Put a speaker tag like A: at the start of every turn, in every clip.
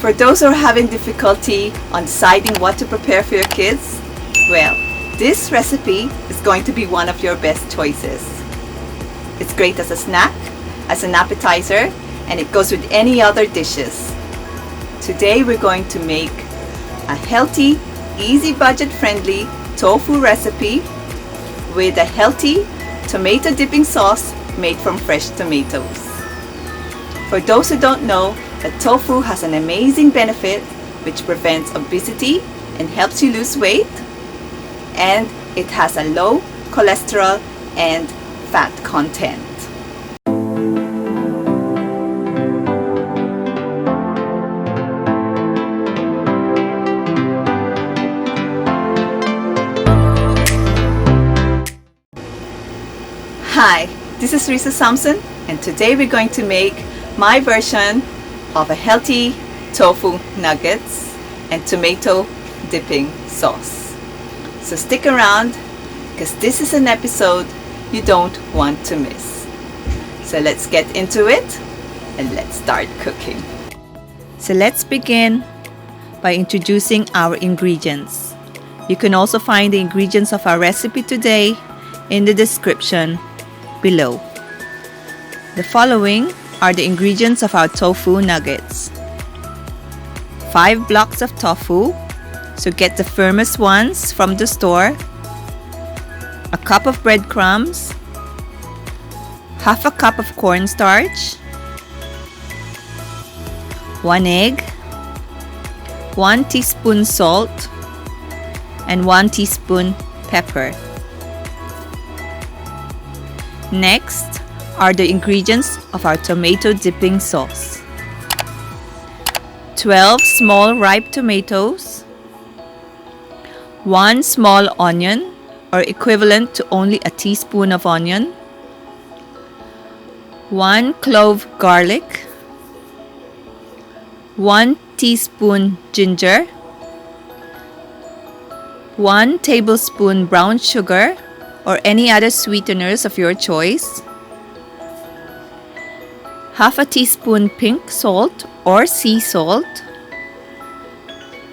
A: For those who are having difficulty on deciding what to prepare for your kids, well, this recipe is going to be one of your best choices. It's great as a snack, as an appetizer, and it goes with any other dishes. Today we're going to make a healthy, easy budget-friendly tofu recipe with a healthy tomato dipping sauce made from fresh tomatoes. For those who don't know, that tofu has an amazing benefit which prevents obesity and helps you lose weight, and it has a low cholesterol and fat content. Hi, this is Risa Sampson, and today we're going to make my version of a healthy tofu nuggets and tomato dipping sauce. So stick around, because this is an episode you don't want to miss. So let's get into it and let's start cooking. So let's begin by introducing our ingredients. You can also find the ingredients of our recipe today in the description below. The following are the ingredients of our tofu nuggets. 5 blocks of tofu, so get the firmest ones from the store. A cup of breadcrumbs. Half a cup of cornstarch. 1 egg. 1 teaspoon salt. And 1 teaspoon pepper. Next are the ingredients of our tomato dipping sauce. 12 small ripe tomatoes, 1 small onion or equivalent to only a teaspoon of onion, 1 clove garlic, 1 teaspoon ginger, 1 tablespoon brown sugar or any other sweeteners of your choice, half a teaspoon pink salt or sea salt,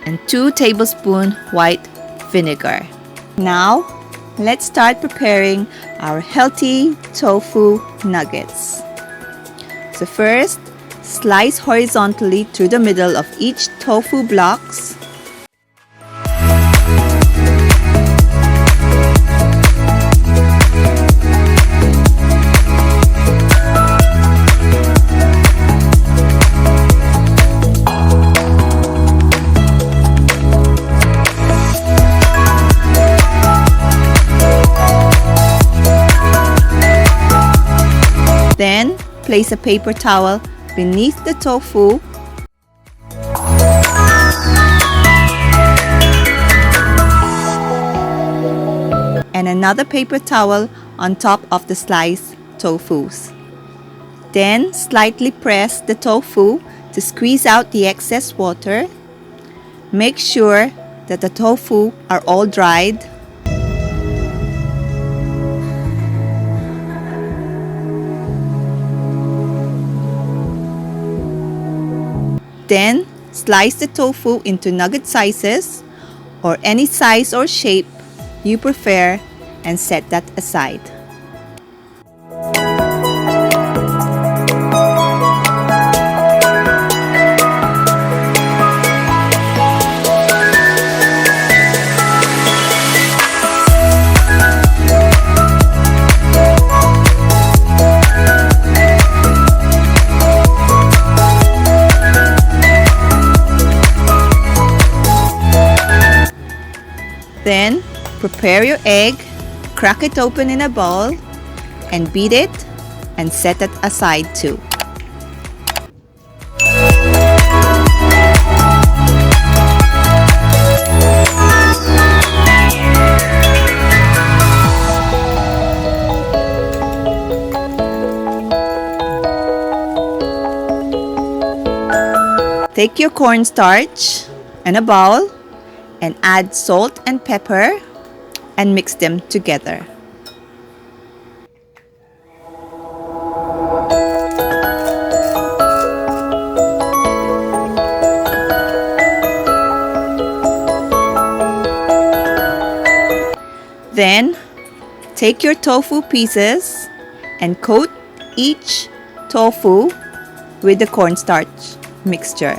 A: and 2 tablespoons white vinegar. Now, let's start preparing our healthy tofu nuggets. So first, slice horizontally through the middle of each tofu blocks. Then, place a paper towel beneath the tofu and another paper towel on top of the sliced tofus. Then, slightly press the tofu to squeeze out the excess water. Make sure that the tofu are all dried. Then, slice the tofu into nugget sizes or any size or shape you prefer and set that aside. Then, prepare your egg, crack it open in a bowl, and beat it and set it aside too. Take your cornstarch and a bowl and add salt and pepper and mix them together. Then take your tofu pieces and coat each tofu with the cornstarch mixture.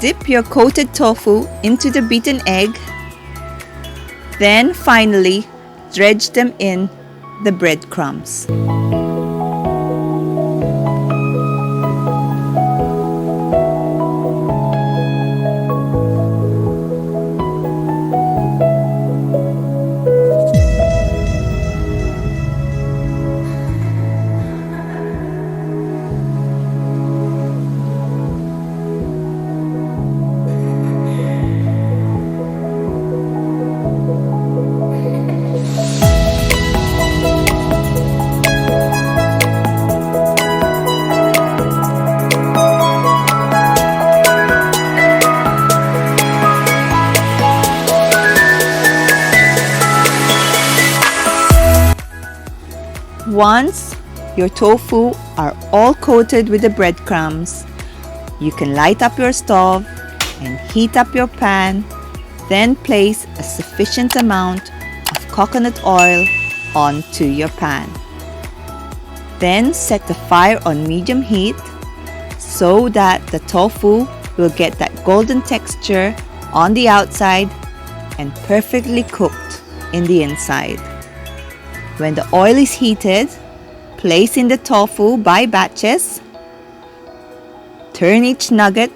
A: Dip your coated tofu into the beaten egg. Then finally, dredge them in the breadcrumbs. Once your tofu are all coated with the breadcrumbs, you can light up your stove and heat up your pan. Then place a sufficient amount of coconut oil onto your pan. Then set the fire on medium heat so that the tofu will get that golden texture on the outside and perfectly cooked in the inside. When the oil is heated, place in the tofu by batches. Turn each nugget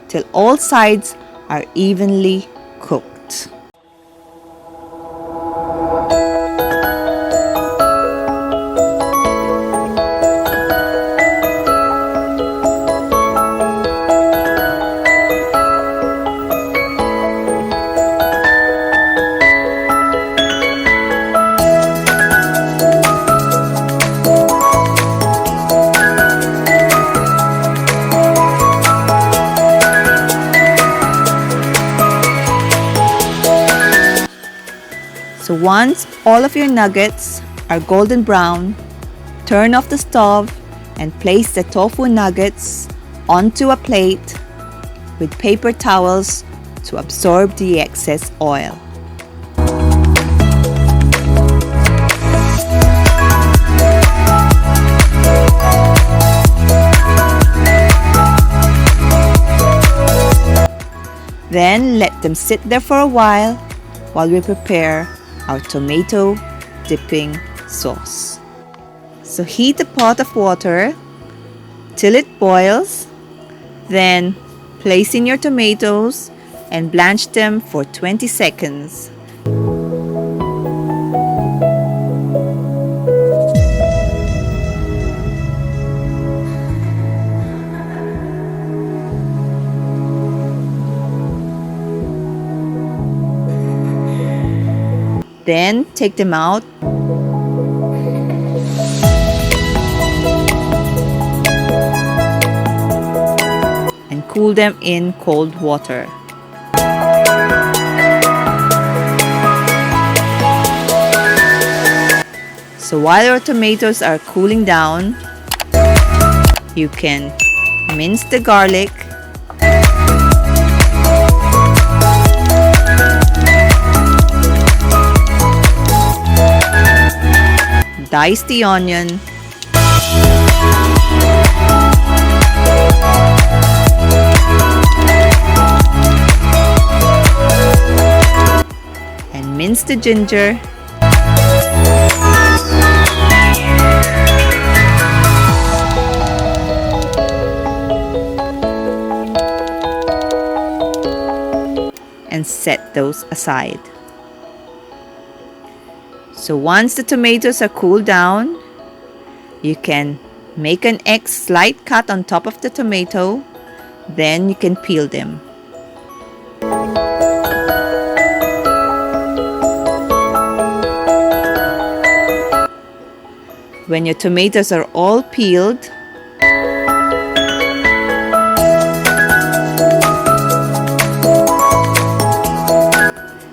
A: till all sides are evenly cooked. So once all of your nuggets are golden brown, turn off the stove and place the tofu nuggets onto a plate with paper towels to absorb the excess oil. Then let them sit there for a while we prepare our tomato dipping sauce. So heat a pot of water till it boils. Then place in your tomatoes and blanch them for 20 seconds. Then take them out and cool them in cold water. So while your tomatoes are cooling down, you can mince the garlic, dice the onion, and mince the ginger, and set those aside. So once the tomatoes are cooled down, you can make an X slight cut on top of the tomato Then you can peel them. When your tomatoes are all peeled,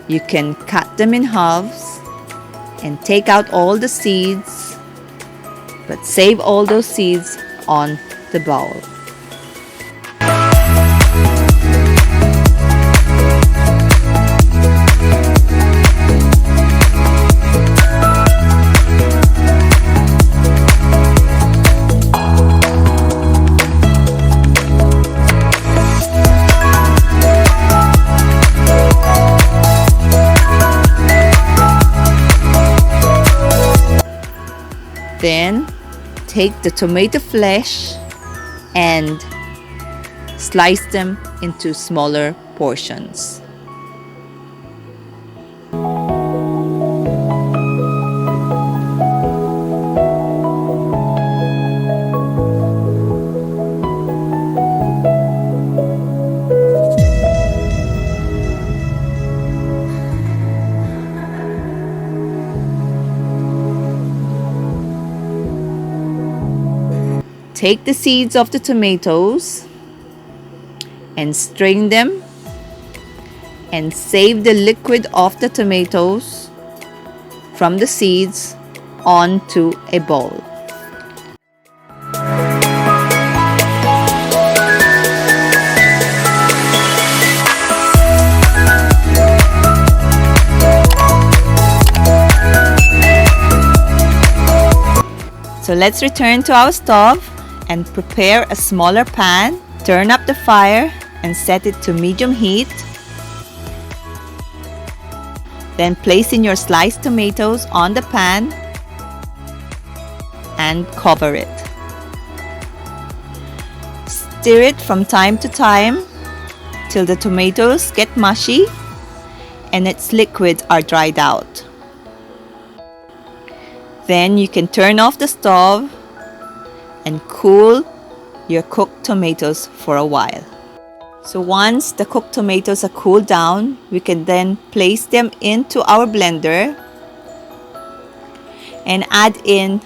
A: you can cut them in halves and take out all the seeds, but save all those seeds on the bowl. Then take the tomato flesh and slice them into smaller portions. Take the seeds of the tomatoes and strain them and save the liquid of the tomatoes from the seeds onto a bowl. So let's return to our stove and prepare a smaller pan. Turn up the fire and set it to medium heat. Then place in your sliced tomatoes on the pan and cover it. Stir it from time to time till the tomatoes get mushy and its liquids are dried out. Then you can turn off the stove and cool your cooked tomatoes for a while. So once the cooked tomatoes are cooled down, we can then place them into our blender and add in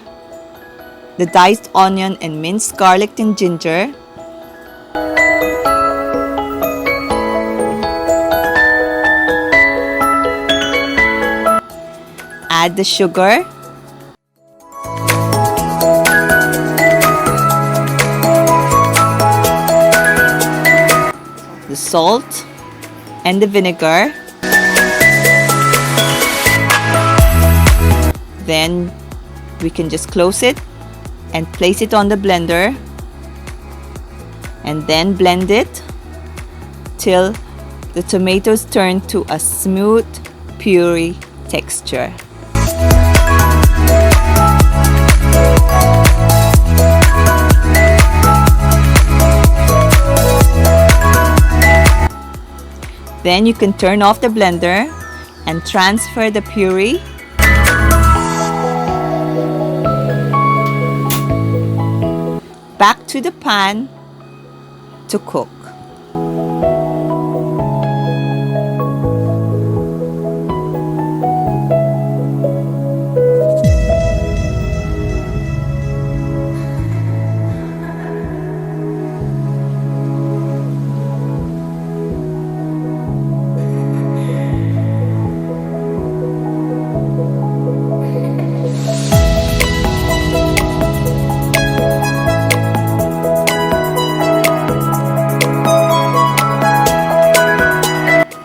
A: the diced onion and minced garlic and ginger. Add the sugar, the salt and the vinegar. Then we can just close it and place it on the blender and then blend it till the tomatoes turn to a smooth puree texture. Then you can turn off the blender and transfer the puree back to the pan to cook.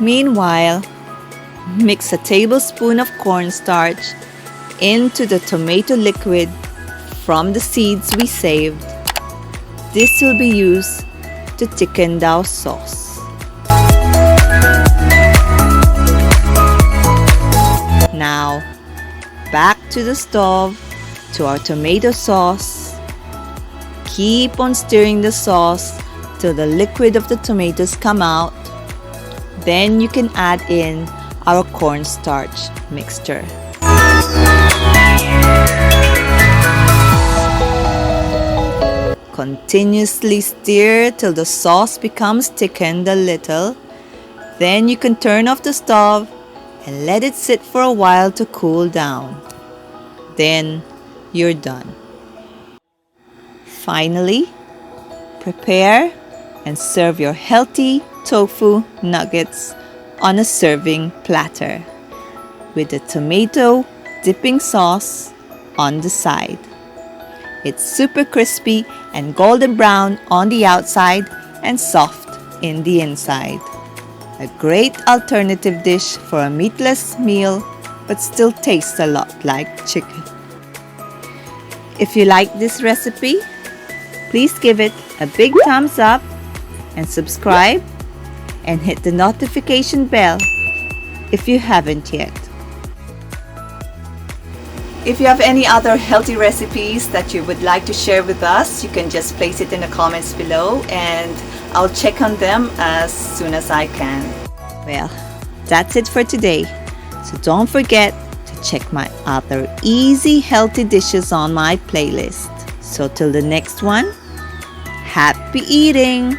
A: Meanwhile, mix a tablespoon of cornstarch into the tomato liquid from the seeds we saved. This will be used to thicken our sauce. Now, back to the stove to our tomato sauce. Keep on stirring the sauce till the liquid of the tomatoes come out. Then you can add in our cornstarch mixture. Continuously stir till the sauce becomes thickened a little. Then you can turn off the stove and let it sit for a while to cool down. Then you're done. Finally, prepare and serve your healthy tofu nuggets on a serving platter with the tomato dipping sauce on the side. It's super crispy and golden brown on the outside and soft in the inside. A great alternative dish for a meatless meal, but still tastes a lot like chicken. If you like this recipe, please give it a big thumbs up and subscribe and hit the notification bell if you haven't yet. If you have any other healthy recipes that you would like to share with us, you can just place it in the comments below and I'll check on them as soon as I can. Well, that's it for today. So don't forget to check my other easy healthy dishes on my playlist. So till the next one, happy eating!